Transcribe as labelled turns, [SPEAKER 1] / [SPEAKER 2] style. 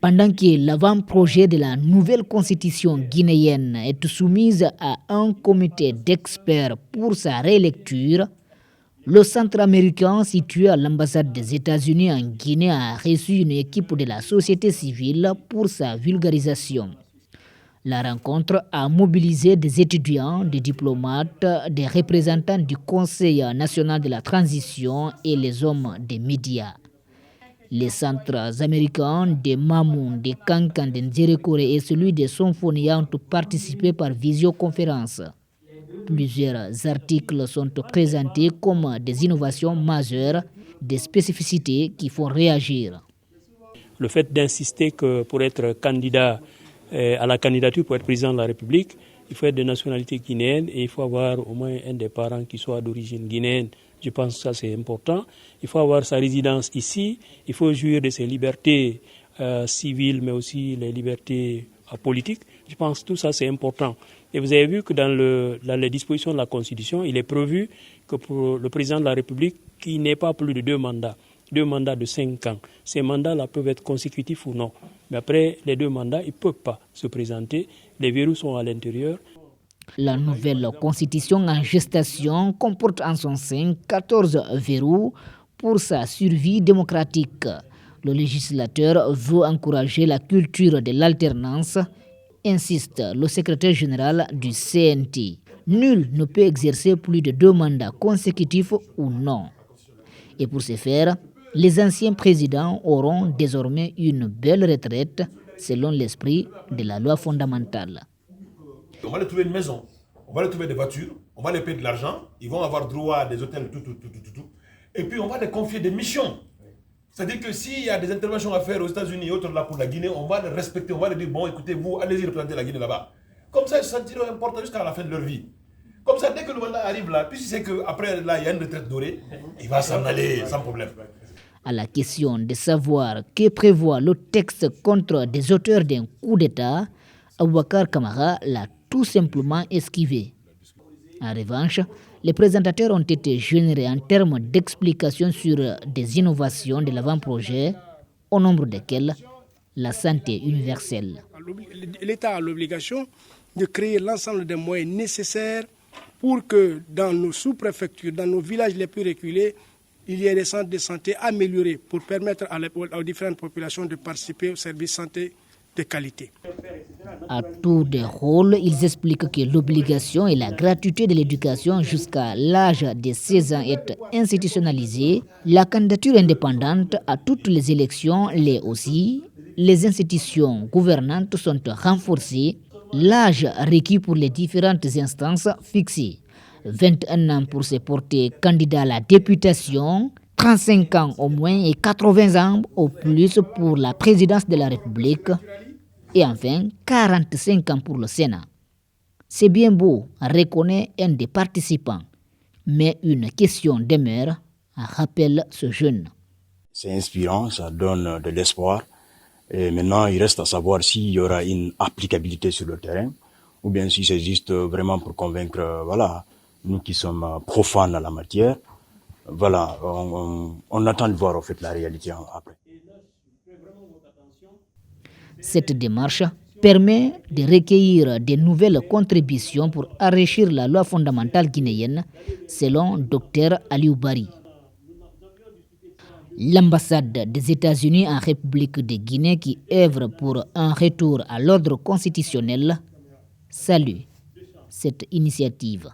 [SPEAKER 1] Pendant que l'avant-projet de la nouvelle constitution guinéenne est soumise à un comité d'experts pour sa rélecture, le centre américain situé à l'ambassade des États-Unis en Guinée a reçu une équipe de la société civile pour sa vulgarisation. La rencontre a mobilisé des étudiants, des diplomates, des représentants du Conseil national de la transition et les hommes des médias. Les centres américains de Mamoun, de Kankan, de Nzerekore et celui de Sonfonia ont participé par visioconférence. Plusieurs articles sont présentés comme des innovations majeures, des spécificités qui font réagir.
[SPEAKER 2] Le fait d'insister que pour être candidat à la candidature pour être président de la République, il faut être de nationalité guinéenne et il faut avoir au moins un des parents qui soit d'origine guinéenne. Je pense que ça c'est important. Il faut avoir sa résidence ici, il faut jouir de ses libertés civiles mais aussi les libertés politiques. Je pense que tout ça c'est important. Et vous avez vu que dans les dispositions de la Constitution, il est prévu que pour le président de la République, qu'il n'ait pas plus de 2 mandats de 5 ans. Ces mandats-là peuvent être consécutifs ou non. Mais après les 2 mandats, ils ne peuvent pas se présenter. Les verrous sont à l'intérieur.
[SPEAKER 1] La nouvelle constitution en gestation comporte en son sein 14 verrous pour sa survie démocratique. Le législateur veut encourager la culture de l'alternance, insiste le secrétaire général du CNT. Nul ne peut exercer plus de 2 mandats consécutifs ou non. Et pour ce faire, les anciens présidents auront désormais une belle retraite selon l'esprit de la loi fondamentale.
[SPEAKER 3] On va leur trouver une maison, on va leur trouver des voitures, on va leur payer de l'argent, ils vont avoir droit à des hôtels, tout. Et puis on va leur confier des missions. C'est-à-dire que s'il y a des interventions à faire aux États-Unis et autres là pour la Guinée, on va les respecter, on va leur dire, bon écoutez, vous allez-y représenter la Guinée là-bas. Comme ça, ils se sentiront importants jusqu'à la fin de leur vie. Comme ça, dès que le mandat arrive là, puis c'est qu'après là, il y a une retraite dorée, il va s'en aller sans problème.
[SPEAKER 1] À la question de savoir que prévoit le texte contre des auteurs d'un coup d'État, Aboubakar Kamara l'a tout simplement esquivé. En revanche, les présentateurs ont été générés en termes d'explications sur des innovations de l'avant-projet, au nombre desquelles la santé universelle.
[SPEAKER 4] L'État a l'obligation de créer l'ensemble des moyens nécessaires pour que dans nos sous-préfectures, dans nos villages les plus reculés, il y ait des centres de santé améliorés pour permettre aux différentes populations de participer aux services de santé de qualité.
[SPEAKER 1] À tour de rôle, ils expliquent que l'obligation et la gratuité de l'éducation jusqu'à l'âge de 16 ans est institutionnalisée. La candidature indépendante à toutes les élections l'est aussi. Les institutions gouvernantes sont renforcées. L'âge requis pour les différentes instances fixé. 21 ans pour se porter candidat à la députation, 35 ans au moins et 80 ans au plus pour la présidence de la République et enfin 45 ans pour le Sénat. C'est bien beau, reconnaît un des participants, mais une question demeure, rappelle ce jeune.
[SPEAKER 5] C'est inspirant, ça donne de l'espoir. Et maintenant, il reste à savoir s'il y aura une applicabilité sur le terrain ou bien si c'est juste vraiment pour convaincre, voilà, nous qui sommes profanes à la matière. Voilà, on attend de voir en fait la réalité après.
[SPEAKER 1] Cette démarche permet de recueillir de nouvelles contributions pour enrichir la loi fondamentale guinéenne, selon Dr Aliou Bari. L'ambassade des États-Unis en République de Guinée, qui œuvre pour un retour à l'ordre constitutionnel, salue cette initiative.